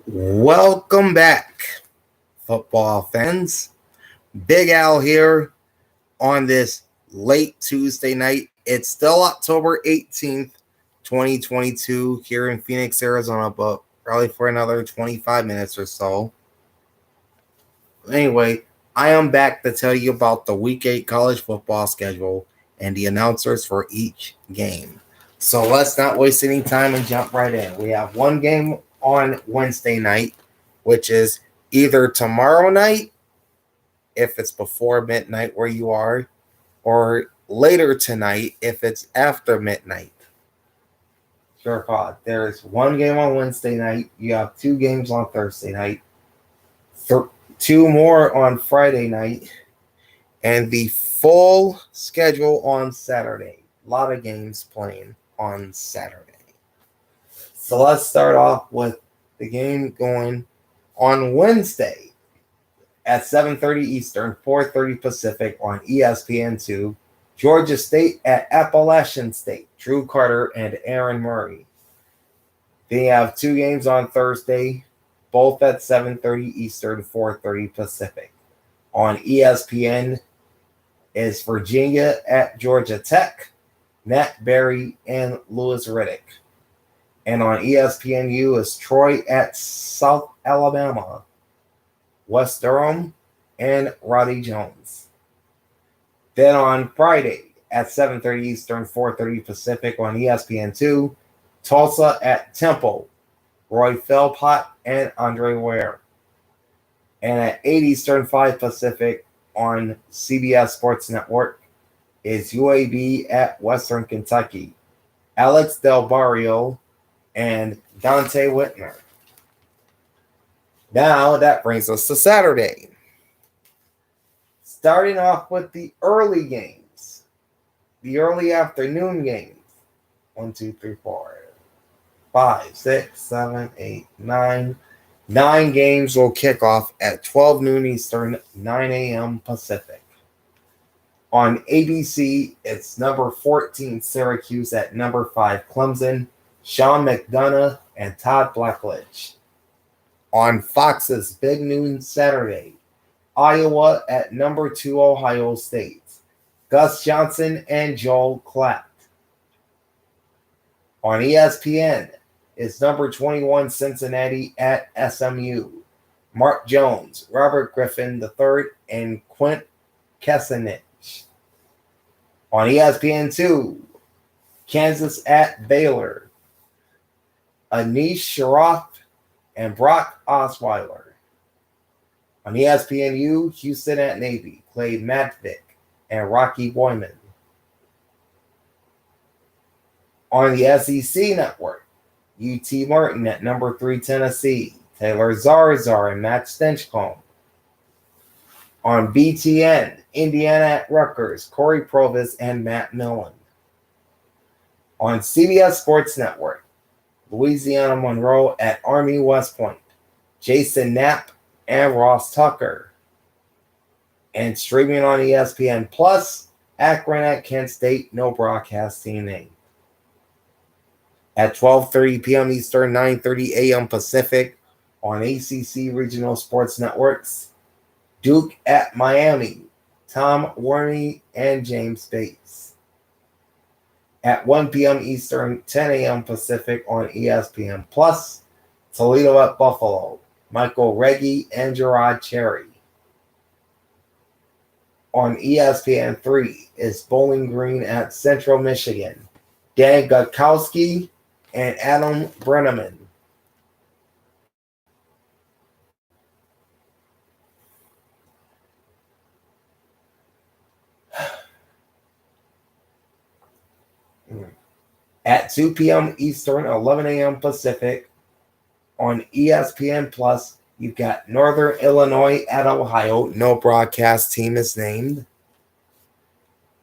Welcome back, football fans. Big Al here on this late Tuesday night. It's still October 18th, 2022, here in Phoenix, Arizona, but probably for another 25 minutes or so. Anyway, I am back to tell you about the Week 8 college football schedule and the announcers for each game. So let's not waste any time and jump right in. We have one game on Wednesday night, which is either tomorrow night, if it's before midnight where you are, or later tonight if it's after midnight. Sure, God. There's one game on Wednesday night. You have two games on Thursday night, two more on Friday night, and the full schedule on Saturday. A lot of games playing on Saturday. So let's start off with the game going on Wednesday at 7:30 Eastern, 4:30 Pacific on ESPN2. Georgia State at Appalachian State. Drew Carter and Aaron Murray. They have two games on Thursday, both at 7:30 Eastern, 4:30 Pacific. On ESPN is Virginia at Georgia Tech, Matt Berry and Louis Riddick. And on ESPNU is Troy at South Alabama, West Durham, and Roddy Jones. Then on Friday at 7:30 Eastern, 4:30 Pacific on ESPN2, Tulsa at Temple, Roy Philpott and Andre Ware. And at 8 Eastern, 5 Pacific on CBS Sports Network is UAB at Western Kentucky, Alex Del Barrio and Dante Whitmer. Now that brings us to Saturday. Starting off with the early games, the early afternoon games. 1, 2, 3, 4, 5, 6, 7, 8, 9. 9 games will kick off at 12 noon Eastern, 9 a.m. Pacific. On ABC, it's number 14 Syracuse at number 5 Clemson, Sean McDonough and Todd Blackledge. On Fox's Big Noon Saturday, Iowa at number 2 Ohio State, Gus Johnson and Joel Klatt. On ESPN is number 21 Cincinnati at SMU, Mark Jones, Robert Griffin III, and Quint Kessenich. On ESPN2, Kansas at Baylor, Anish Shroff and Brock Osweiler. On ESPNU, Houston at Navy, Clay Matvick and Rocky Boyman. On the SEC network, UT Martin at number 3 Tennessee, Taylor Zarzar and Matt Stinchcomb. On BTN, Indiana at Rutgers, Corey Provis and Matt Millen. On CBS Sports Network, Louisiana Monroe at Army West Point, Jason Knapp and Ross Tucker. And streaming on ESPN Plus, Akron at Kent State, no broadcasting name. At 12:30 p.m. Eastern, 9:30 a.m. Pacific on ACC Regional Sports Networks, Duke at Miami, Tom Warney and James Bates. At 1 p.m. Eastern, 10 a.m. Pacific on ESPN Plus, Toledo at Buffalo, Michael Reggie and Gerard Cherry. On ESPN3 is Bowling Green at Central Michigan, Dan Gutkowski and Adam Brenneman. At 2 p.m. Eastern, 11 a.m. Pacific, on ESPN Plus, you've got Northern Illinois at Ohio. No broadcast team is named.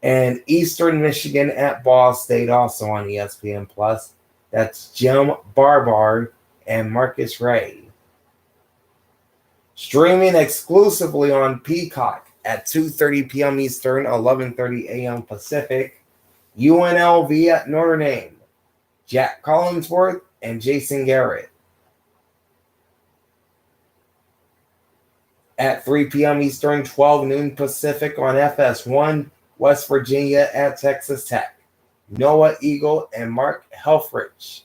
And Eastern Michigan at Ball State, also on ESPN Plus. That's Jim Barbar and Marcus Ray. Streaming exclusively on Peacock at 2:30 p.m. Eastern, 11:30 a.m. Pacific, UNLV at Notre Dame, Jack Collinsworth and Jason Garrett. At 3 p.m. Eastern, 12 noon Pacific on FS1, West Virginia at Texas Tech. Noah Eagle and Mark Helfrich.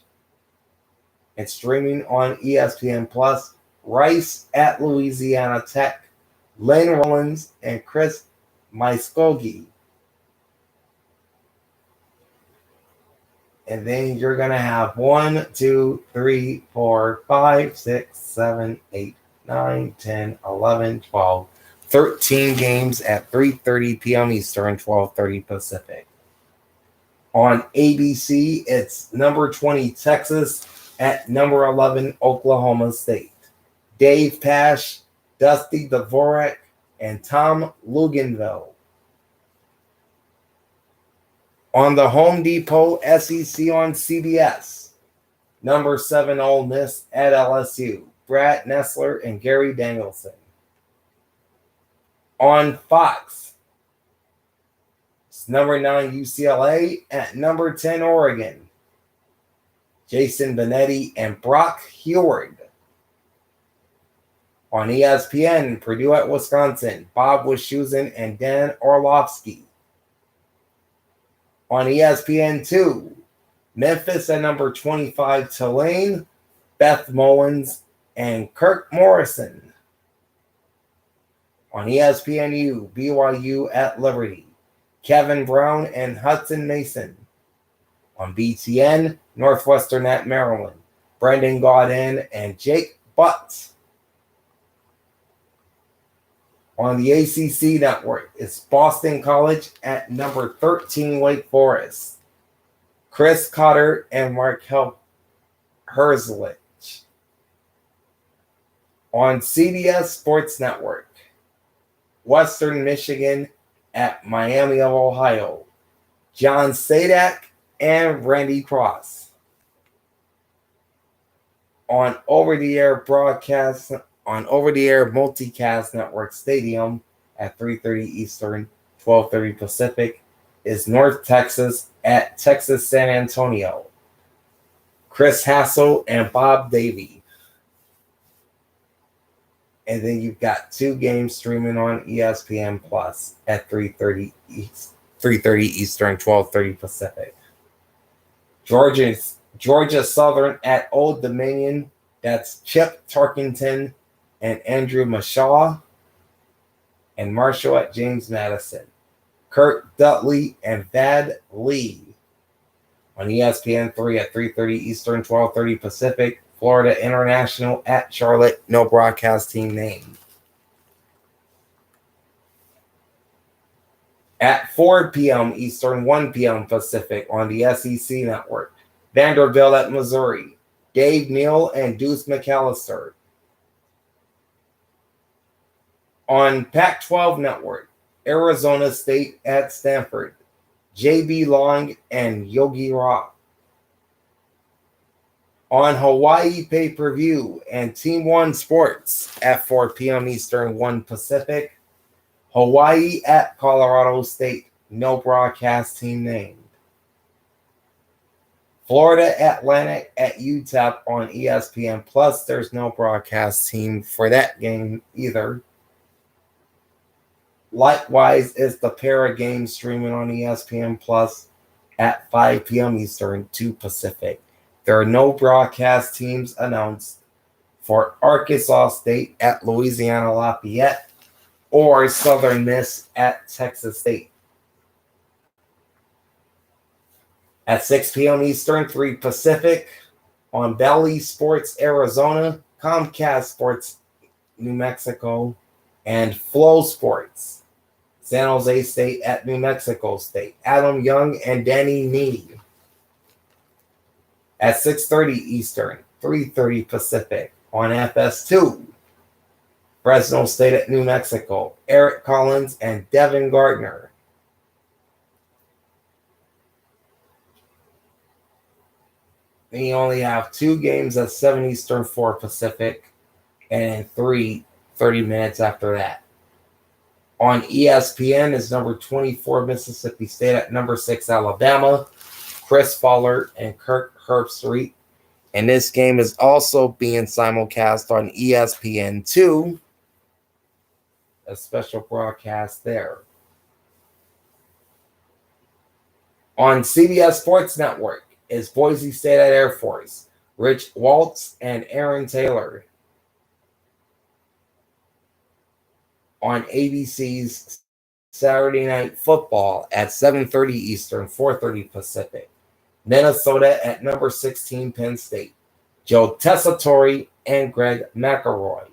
It's streaming on ESPN Plus. Rice at Louisiana Tech. Lane Rollins and Chris Muskogee. And then you're going to have 1, 2, 3, 4, 5, 6, 7, 8, 9, 10, 11, 12, 13 games at 3:30 p.m. Eastern, 12:30 Pacific. On ABC, it's number 20 Texas at number 11 Oklahoma State. Dave Pasch, Dusty Dvorak, and Tom Luginbill. On the Home Depot SEC on CBS, number 7 Ole Miss at LSU. Brad Nessler and Gary Danielson. On Fox, it's number 9 UCLA at number 10 Oregon. Jason Benetti and Brock Heward. On ESPN, Purdue at Wisconsin, Bob Wischusen and Dan Orlovsky. On ESPN2, Memphis at number 25 Tulane, Beth Mowins, and Kirk Morrison. On ESPNU, BYU at Liberty, Kevin Brown and Hudson Mason. On BTN, Northwestern at Maryland, Brendan Gaudin and Jake Butts. On the ACC network, it's Boston College at number 13 Wake Forest, Chris Cotter and Markel Herzlich. On CBS Sports Network, Western Michigan at Miami of Ohio, John Sadak and Randy Cross. On over-the-air broadcast, on over-the-air multicast network Stadium at 3:30 Eastern, 12:30 Pacific, is North Texas at Texas San Antonio, Chris Hassel and Bob Davie. And then you've got 2 games streaming on ESPN Plus at 3:30 Eastern, 12:30 Pacific. Georgia Southern at Old Dominion. That's Chip Tarkington and Andrew Mashaw. And Marshall at James Madison. Kurt Dudley and Vad Lee. On ESPN3 at 3:30 Eastern, 12:30 Pacific. Florida International at Charlotte. No broadcast team named. At 4 p.m. Eastern, 1 p.m. Pacific on the SEC network, Vanderbilt at Missouri, Dave Neal and Deuce McAllister. On Pac-12 network, Arizona State at Stanford, J.B. Long and Yogi Rock. On Hawaii pay-per-view and Team One Sports at 4 p.m. Eastern, 1 Pacific, Hawaii at Colorado State, no broadcast team named. Florida Atlantic at UTEP on ESPN Plus, there's no broadcast team for that game either. Likewise is the Para game streaming on ESPN Plus at 5 p.m. Eastern, 2 Pacific. There are no broadcast teams announced for Arkansas State at Louisiana Lafayette or Southern Miss at Texas State. At 6 p.m. Eastern, 3 Pacific, on Bally Sports Arizona, Comcast Sports New Mexico, and Flow Sports San Jose State at New Mexico State. Adam Young and Danny Nee. At 6:30 Eastern, 3:30 Pacific, on FS2, Fresno State at New Mexico, Eric Collins and Devin Gardner. Then you only have 2 games at 7 Eastern, 4 Pacific, and 30 minutes after that. On ESPN is number 24 Mississippi State at number 6 Alabama, Chris Fowler and Kirk Herbstreit. And this game is also being simulcast on ESPN2. a special broadcast there. On CBS Sports Network is Boise State at Air Force, Rich Waltz and Aaron Taylor. On ABC's Saturday Night Football at 7:30 Eastern, 4:30 Pacific, Minnesota at number 16 Penn State, Joe Tessitore and Greg McElroy.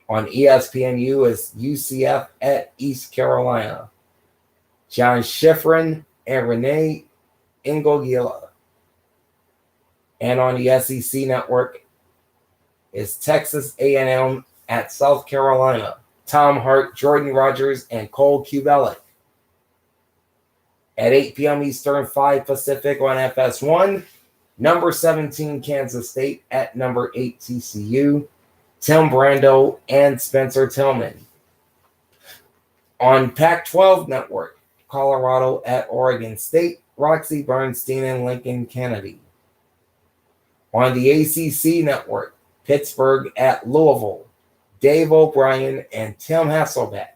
On ESPNU is UCF at East Carolina, John Schifrin and Renee Ingogila. And on the SEC Network is Texas A&M at South Carolina, Tom Hart, Jordan Rogers, and Cole Cubelic. At 8 p.m. Eastern, 5 Pacific on FS1, number 17 Kansas State at number 8 TCU, Tim Brando and Spencer Tillman. On Pac-12 Network, Colorado at Oregon State, Roxy Bernstein and Lincoln Kennedy. On the ACC Network, Pittsburgh at Louisville, Dave O'Brien and Tim Hasselbeck.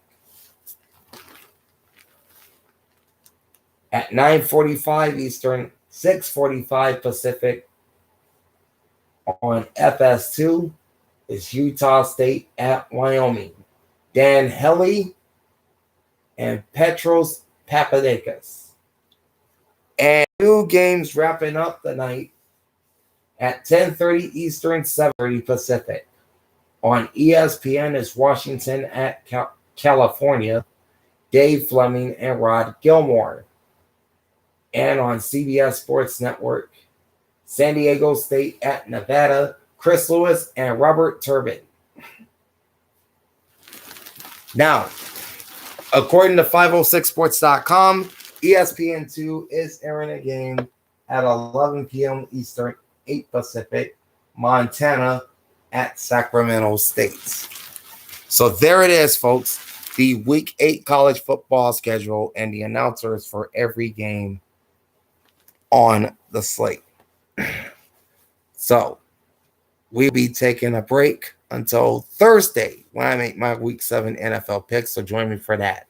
At 9:45 Eastern, 6:45 Pacific on FS2 is Utah State at Wyoming, Dan Hellie and Petros Papadakis. And 2 games wrapping up the night at 10:30 Eastern, 7:30 Pacific. On ESPN is Washington at California, Dave Fleming and Rod Gilmore. And on CBS Sports Network, San Diego State at Nevada, Chris Lewis and Robert Turbin. Now, according to 506sports.com, ESPN2 is airing a game at 11 p.m. Eastern, 8 Pacific, Montana at Sacramento State. So there it is, folks. The Week 8 college football schedule and the announcers for every game on the slate. So we'll be taking a break until Thursday when I make my Week 7 NFL picks. So join me for that.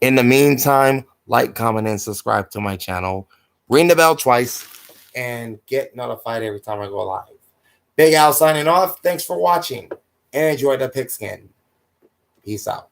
In the meantime, like, comment, and subscribe to my channel. Ring the bell twice and get notified every time I go live. Big Al signing off. Thanks for watching and enjoy the pigskin. Peace out.